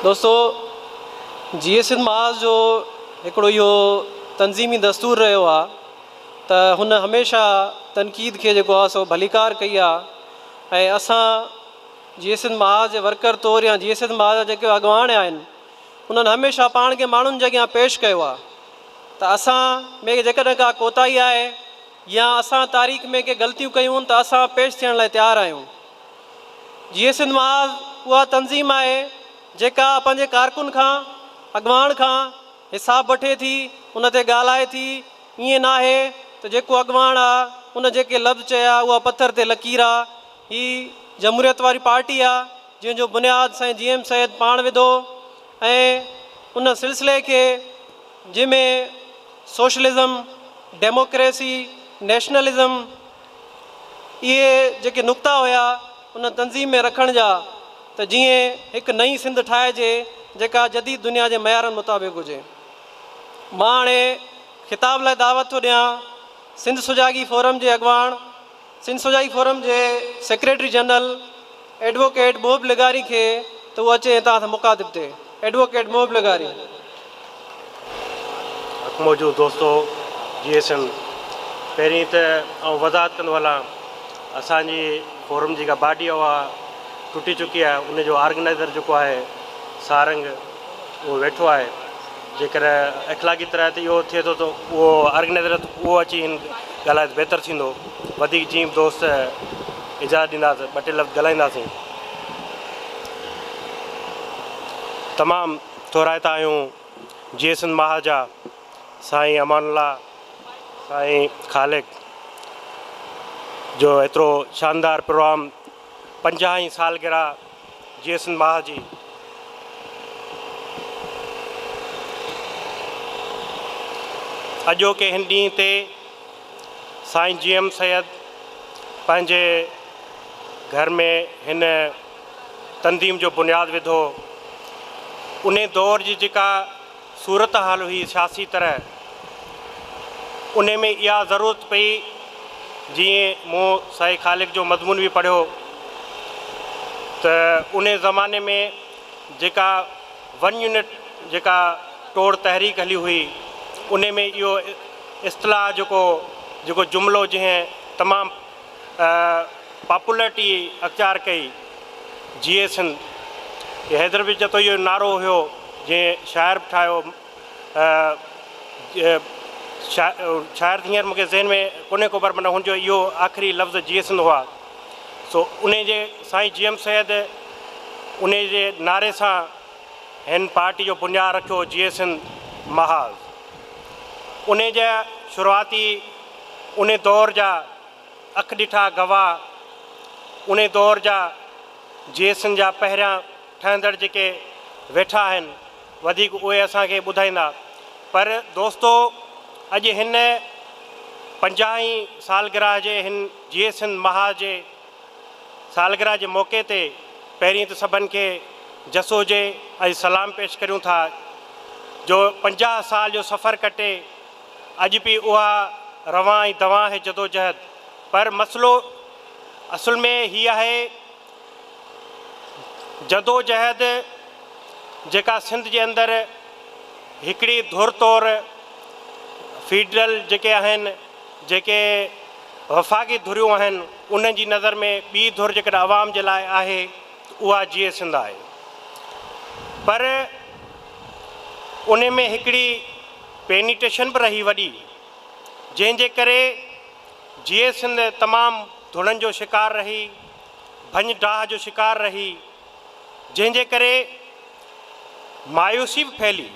दोस्तों GSN महाज जो हिकिड़ो इहो तंज़ीमी दस्तूर रहियो आहे त हुन हमेशह तनक़ीद खे जेको आहे सो भलीकार कई आहे ऐं असां GSN महाज जे वर्कर तौरु या GSN महाज जा जेके अॻवान आहिनि उन्हनि हमेशह पाण खे माण्हुनि जे अॻियां पेश कयो आहे त असां में जेकॾहिं का कोताही आहे या असां तारीख़ में के ग़लतियूं कयूं त असां पेश थियण लाइ तयारु आहियूं। GSN महाज उहा तंज़ीम आहे जेका पंहिंजे कारकुन खां अॻवान खां हिसाब वठे थी, उन ते ॻाल्हाए थी। ईअं न आहे त जेको अॻवान आहे उन जेके लफ़्ज़ चया उहा पथर ते लकीर आहे। ही जमहूरियत वारी पार्टी आहे जंहिंजो बुनियादु साईं GM सैयद पाण विधो ऐं उन सिलसिले खे जंहिंमें सोशलिज़म, डेमोक्रेसी, नेशनलिज़म इहे जेके नुक़्ता हुया उन तंज़ीम में रखण जा त जीअं हिकु नई सिंध ठाहिजे जेका जदीद दुनिया जे मयारनि मुताबिक़ हुजे। मां हाणे ख़िताब लाइ दावत थो ॾियां सिंध सुजागी फोरम जे अॻवान, सिंध सुजागी फोरम जे सेक्रेटरी जनरल एडवोकेट मोहब लिगारी खे त उहो अचे तव्हां सां मुखातिब थिए। एडवोकेट मोहब लिगारी। मौजूद दोस्तों GSN पहिरीं त वज़ाहत कंदो हलां असांजी फोरम जी बॉडी उहा टुटी चुकी आहे। उनजो ऑर्गेनाइज़र जेको आहे सारंग उहो वेठो आहे। जेकर अखलाक़ी तरह ते इहो थिए थो त उहो ऑर्गेनाइज़र उहो अची हिन ॻाल्हाए त बहितरु थींदो। वधीक चीफ दोस्त इजाज़त ॾींदासीं, ॿ टे लफ़्ज़ ॻाल्हाईंदासीं। तमामु थोराइता आहियूं GSN महाज जा साईं अमानुल्लाह, साईं ख़ालिक जो एतिरो शानदार प्रोग्राम 50 सालगिरह GSN महाज जी। अॼोके हिन ॾींहं ते साईं GM सैयद पंहिंजे घर में हिन तंज़ीम जो बुनियादु विधो। उन दौर जी जेका सूरत हाल हुई सियासी तरह, उन में इहा ज़रूरत पई जीअं मूं साईं ख़ालिक जो मज़मून बि पढ़ियो त उन ज़माने में जेका 1 यूनिट जेका तोड़ तहरीक हली हुई उन में इहो इस्तिलाह जेको जुमिलो जंहिं तमामु पॉपुलरिटी अख़्तियार कई GSN। हैदर बि जो इहो नारो हुयो जंहिं शाइर बि ठाहियो। शाइर हींअर मूंखे ज़हन में कोन्हे को पर माना हुनजो इहो आख़िरी लफ़्ज़ GSN हुआ। सो उन जे साईं GM सैयद उन जे नारे सां हिन पार्टी जो बुनियादु रखियो GSN महाज। उन जा शुरूआती उन दौर जा अख ॾिठा गवाह, उन दौर जा GSN जा पहिरियां ठहंदड़ जेके वेठा आहिनि वधीक उहे असांखे ॿुधाईंदा। पर दोस्तो अॼु हिन 50 सालगिरह जे हिन GSN महाज जे सालगिरह जे मौक़े ते पहिरीं त सभिनि खे जसो हुजे ऐं सलाम पेश करियूं था जो 50 साल जो सफ़र कटे अॼु बि उहा रवां ऐं दवा है जदोजहद। पर मसइलो असल में हीअ आहे जदोजहद जेका सिंध जे अंदरि हिकिड़ी धुर तौरु फीडरल जेके आहिनि, जेके वफ़ाक़ी धुरियूं आहिनि, उन्हनि जी नज़र में ॿी धुर जेकॾहिं आवाम जे लाइ आहे उहा GSN आहे। पर उन में हिकिड़ी पेनिटेशन बि रही वॾी जंहिंजे करे GSN तमामु धुड़नि जो शिकार रही, भंज डाह जो शिकार रही, जंहिंजे करे मायूसी बि फैली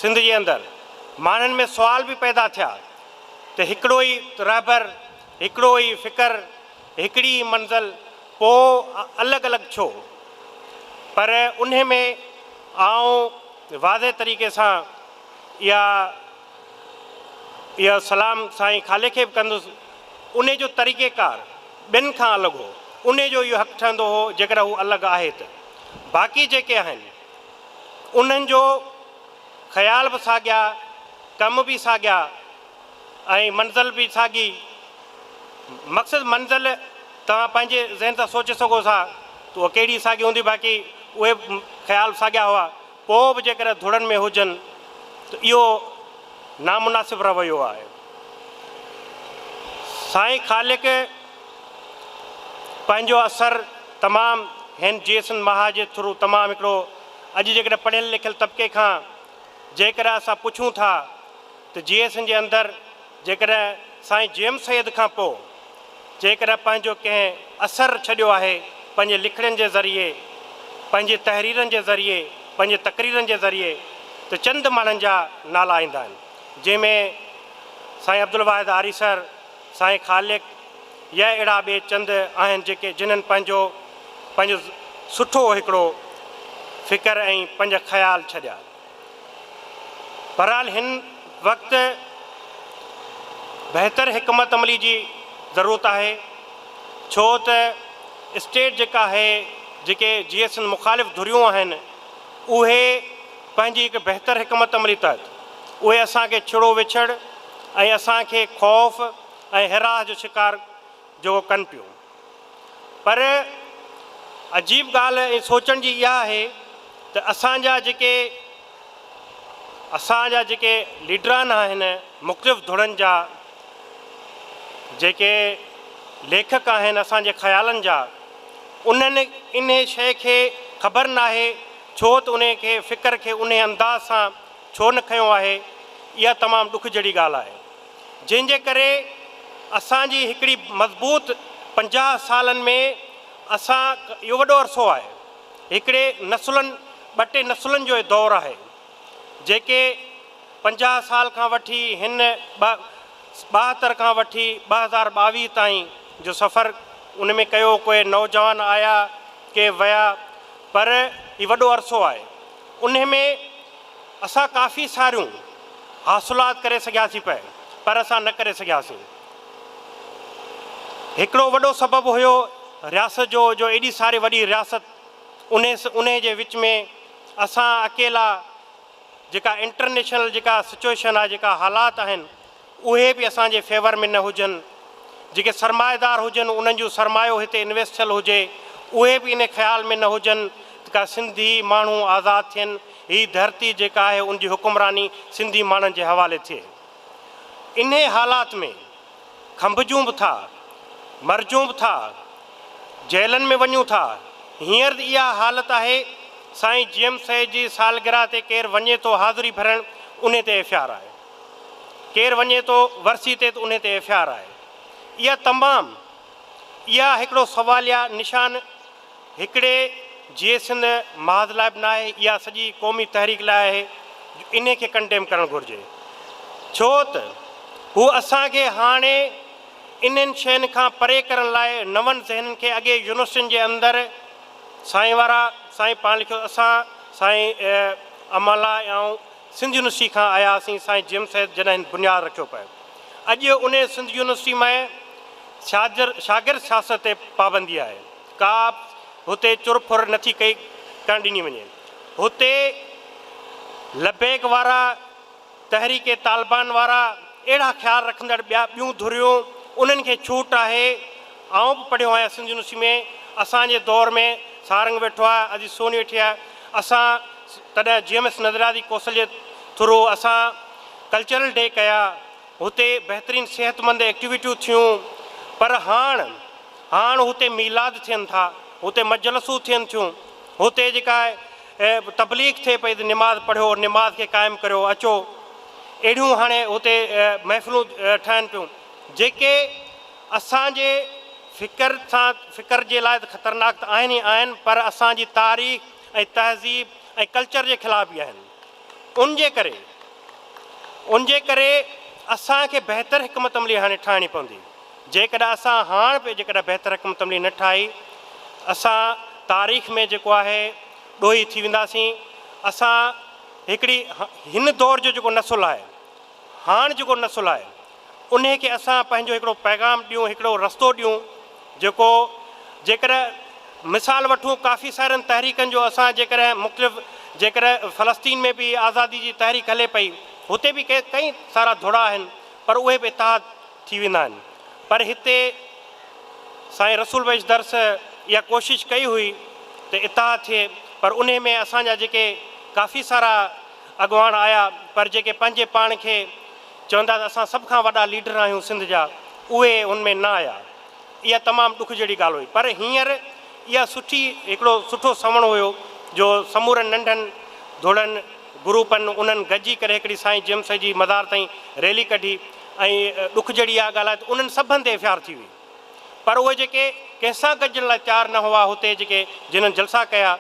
सिंध जे अंदरि। माण्हुनि में सुवाल बि पैदा थिया त हिकिड़ो ई रहबर, हिकिड़ो ई फ़िकर, हिकिड़ी ई मंज़िल, पोइ अलॻि अलॻि छो। पर उन में आउं वाज़े तरीक़े सां इहा सलाम साईं ख़ालिक खे बि कंदुसि। उन जो तरीक़ेकार ॿियनि खां अलॻि हो। उन जो इहो हक़ु ठहंदो हो जेकॾहिं हू अलॻि आहे त। बाक़ी जेके आहिनि उन्हनि जो ख़्याल बि साॻिया, कम बि साॻिया ऐं मंज़िल बि साॻी। मक़सदु मंज़िल तव्हां पंहिंजे ज़हन सां सोचे सघो था त उहा कहिड़ी साॻी हूंदी, बाक़ी उहे ख़्याल साॻिया हुआ, पोइ बि जेकर धुड़नि में हुजनि त इहो नामुनासिबु रवैयो आहे। साईं ख़ालिक पंहिंजो असरु तमामु हिन जीएसन महा जे थ्रू तमामु हिकिड़ो अॼु जेकॾहिं पढ़ियल लिखियल तबिके खां जेकर असां पुछूं था त जीएसन जे अंदरि जेकॾहिं साईं जेम्स सैयद खां पोइ जेकर पंहिंजो कंहिं असरु छॾियो आहे पंहिंजे लिखड़नि जे ज़रिए, पंहिंजे तहरीरनि जे ज़रिए, पंहिंजे तक़रीरनि जे ज़रिए, त चंद माण्हुनि जा नाला ईंदा आहिनि, जंहिंमें साईं अब्दुल वाहिद आरी सर, साईं ख़ालिक या अहिड़ा ॿिए चंद आहिनि जेके जिन्हनि पंहिंजो सुठो हिकिड़ो फ़िकर ऐं पंज ख़्याल छॾिया। बहरहाल हिन वक़्तु बहितर हिकमत अमली जी ज़रूरत आहे, छो त स्टेट जेका आहे, जेके जीएसन मुख़ालिफ़ धुरियूं आहिनि, उहे पंहिंजी हिकु बहितर हिकमत अमली तहत उहे असांखे छिड़ो विछड़ ऐं असांखे ख़ौफ़ ऐं हिराह जो शिकार जो कनि पियूं। पर अजीब ॻाल्हि ऐं सोचण जी इहा आहे त असांजा जेके लीडरान आहिनि मुख़्तलिफ़ धुड़नि जा, जेके लेखक आहिनि असांजे ख़्यालनि जा, उन्हनि इन शइ खे ख़बर न आहे छो त उन खे फ़िक्र खे उन अंदाज़ सां छो न खयो आहे। इहा तमामु ॾुख जहिड़ी ॻाल्हि आहे, जंहिंजे करे असांजी हिकिड़ी मज़बूत 50 सालनि में असां इहो वॾो अरसो आहे, हिकिड़े नसुलनि 2-टे नसुलनि जो दौरु आहे, जेके 50 साल खां वठी हिन 72 खां वठी 2022 ताईं जो सफ़र उन में कयो। कोई नौजवान आया, के विया, पर हीउ वॾो अरसो आहे। उन में असां काफ़ी सारियूं हासिलात करे सघियासीं पिए, पर असां न करे सघियासीं। हिकिड़ो वॾो सबबु हुयो रियासत जो एॾी सारी वॾी रियासत, उन जे विच में असां अकेला जेका इंटरनेशनल जेका सिचुएशन आहे, जेका हालात आहिनि, उहे बि असांजे फेवर में न हुजनि। जेके सरमाएदार हुजनि, उन्हनि जो सरमायो हिते इन्वेस्ट थियल हुजे, उहे बि इन ख़्याल में न हुजनि त का सिंधी माण्हू आज़ादु थियनि, हीअ धरती जेका आहे उनजी हुकुमरानी सिंधी माण्हुनि जे हवाले थिए। इन हालात में खंभजूं बि था, मरजूं बि था, जेलनि में वञूं था। हींअर इहा हालत आहे, साईं जेम्स सैयद जी सालगिरह ते केरु वञे थो हाज़िरी भरणु, उन ते एफ़आईआर आहे, केरु वञे थो वरसी ते त उन ते एफ़आईआर आहे। इहा हिकिड़ो सवालिया निशान हिकिड़े जीएसन महाज़ लाइ बि न आहे, इहा सॼी क़ौमी तहरीक लाइ आहे। इन खे कंडेम करणु घुरिजे, छो त हू असांखे हाणे इन्हनि शयुनि खां परे करण लाइ नवनि ज़हननि खे अॻे यूनिवर्सिटियुनि जे अंदरि साईं पाण लिखियो, असां साईं अमला ऐं सिंध यूनिवर्सिटी खां आयासीं। साईं जेम्स सैयद जॾहिं बुनियादु रखियो पिए, अॼु उन सिंध यूनिवर्सिटी में शागिर्द सियासत ते पाबंदी आहे, का हुते चुरफुर नथी करणु ॾिनी वञे। हुते लबैक वारा, तहरीक तालिबान वारा, अहिड़ा ख़्याल रखंदड़ ॿियूं धुरियूं, उन्हनि खे छूट आहे। आउं बि पढ़ियो आहियां सिंध यूनिवर्सिटी में, असांजे दौर में सारंग वेठो आहे, अॼु सोनी वेठी आहे। असां तॾहिं जेम्स नज़रियाती कौशल जे थ्रू असां कल्चरल डे कया, हुते बहितरीनु सिहतमंद एक्टिविटियूं थियूं। पर हाणे हुते मीलाद थियनि था, हुते मजलसूं थियनि थियूं, हुते जेका तबलीग थिए पई त निमाज़ पढ़ियो, निमाज़ खे क़ाइमु करियो, अचो। अहिड़ियूं हाणे हुते महफ़िलूं ठहनि पियूं, जेके असांजे फ़िकर जे लाइ त ख़तरनाक त आहिनि ई आहिनि, पर असांजी तारीख़ ऐं तहज़ीब ऐं कल्चर जे ख़िलाफ़ बि आहिनि। उनजे करे असांखे बहितर हिकमत अमली हाणे ठाहिणी पवंदी। जेकॾहिं असां हाणे बि जेकॾहिं बहितर हिकमत अमली न ठाही, असां तारीख़ में जेको आहे ॾोही थी वेंदासीं। असां हिकिड़ी हिन दौर जो जेको नसुलु आहे, हाणे जेको नसुलु आहे, उन खे असां पंहिंजो हिकिड़ो पैगाम ॾियूं, हिकिड़ो रस्तो ॾियूं, जेको जेकर मिसाल वठूं काफ़ी सारनि तहरीकनि जो। असां जेकर मुख़्तलिफ़ जेकर फ़लस्तीन में बि आज़ादी जी तहरीक हले पई, हुते बि कई सारा धुड़ा आहिनि, पर उहे बि इतिहाद थी वेंदा आहिनि। पर हिते साईं रसूल बख्श दर्स इहा कोशिशि कई हुई त इतिहाद थिए, पर उन में असांजा जेके काफ़ी सारा अॻुवान आया पर जेके पंहिंजे पाण खे चवंदा असां सभ खां वॾा लीडर आहियूं सिंध जा, उहे उनमें न आया। इहा तमामु ॾुख जहिड़ी ॻाल्हि हुई। पर हींअर इहा हिकिड़ो सुठो सवण हुयो जो समूरनि नंढनि धोड़नि ग्रुपनि उन्हनि गॾिजी करे हिकिड़ी साईं जिम्स जी मदार ताईं रैली कढी ऐं ॾुख जहिड़ी इहा ॻाल्हि आहे त उन्हनि सभिनि ते एफ.आई.आर. थी हुई। पर उहे जेके कंहिंसां गॾिजण लाइ तयारु न हुआ, हुते जेके जिन्हनि जलसा कया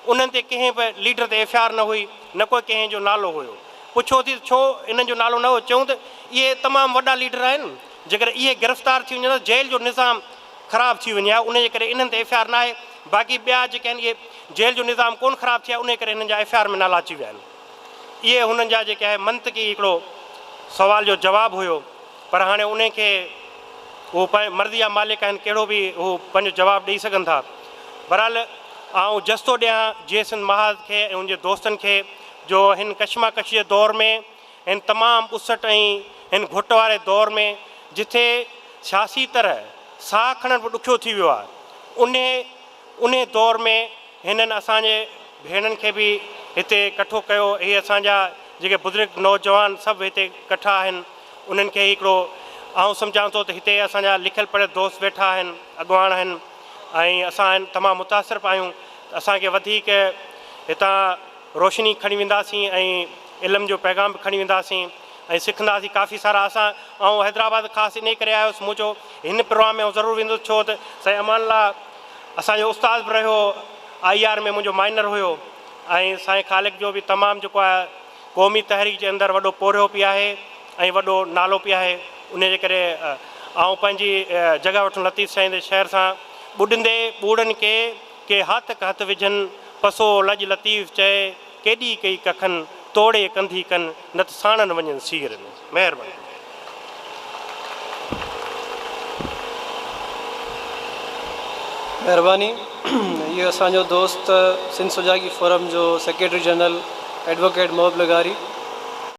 उन्हनि ते कंहिं बि लीडर ते एफ.आई.आर. न हुई, न कोई कंहिंजो नालो हुयो। पुछो थी छो इन्हनि जो नालो न हो, चऊं त इहे तमामु वॾा लीडर आहिनि, जेकर इहे गिरफ़्तार थी वञनि त जेल जो निज़ाम ख़राबु थी वञे हा, उन जे करे इन्हनि ते एफ.आई.आर. न आहे। बाक़ी ॿिया जेके आहिनि इहे जेल जो निज़ाम कोन ख़राबु थिया, उन करे हिननि जा एफ.आई.आर. में नाला अची विया आहिनि। इहे हुननि जा जेके आहे मंतकी हिकिड़ो सुवाल जो जवाबु हुयो। पर हाणे उनखे उहो मर्ज़ी जा मालिक आहिनि, कहिड़ो बि हू पंहिंजो जवाबु ॾेई सघनि था। बहरहाल आउं जस्तो ॾियां जेसन महाज खे ऐं उनजे दोस्तनि खे जो हिन कशमकश जे दौर में, हिन तमामु उसट ऐं हिन घुट वारे दौर में जिथे सियासी तरह साह खणण बि ॾुखियो थी वियो आहे, उन दौर में हिननि असांजे भेणनि खे बि हिते कठो कयो। इहे असांजा जेके बुज़ुर्ग नौजवान सभु हिते कठा आहिनि, उन्हनि खे हिकिड़ो आउं सम्झां थो त हिते असांजा लिखियलु पढ़ियल दोस्त वेठा आहिनि, अॻुवान आहिनि ऐं असां तमामु मुतासिर आहियूं। असांखे वधीक हितां रोशनी खणी वेंदासीं ऐं इल्म जो पैगाम बि खणी वेंदासीं ऐं सिखंदासीं काफ़ी सारा। ऐं हैदराबाद ख़ासि इन करे आयुसि, मुंहिंजो हिन प्रोग्राम में ज़रूरु वेंदुसि छो त साईं अमानल्ला असांजो उस्ताद बि रहियो, आई.आर. में मुंहिंजो माइनर हुयो ऐं साईं ख़ालिक जो बि तमामु जेको आहे क़ौमी तहरीक जे अंदरि वॾो पोरियो बि आहे ऐं वॾो नालो बि आहे। उन जे करे आउं पंहिंजी जॻह वठूं लतीफ़ साईं जे शहर सां ॿुॾंदे ॿूड़नि खे के हथु विझनि, पसो लज लतीफ़ चए केॾी कई कखनि तोड़े कंधी कनि न त साणनि वञनि सीरनि। महिरबानी। महिरबानी। इहो असांजो दोस्त सिंध सुजागी फोरम जो सेक्रेटरी जनरल एडवोकेट मोहब लगारी।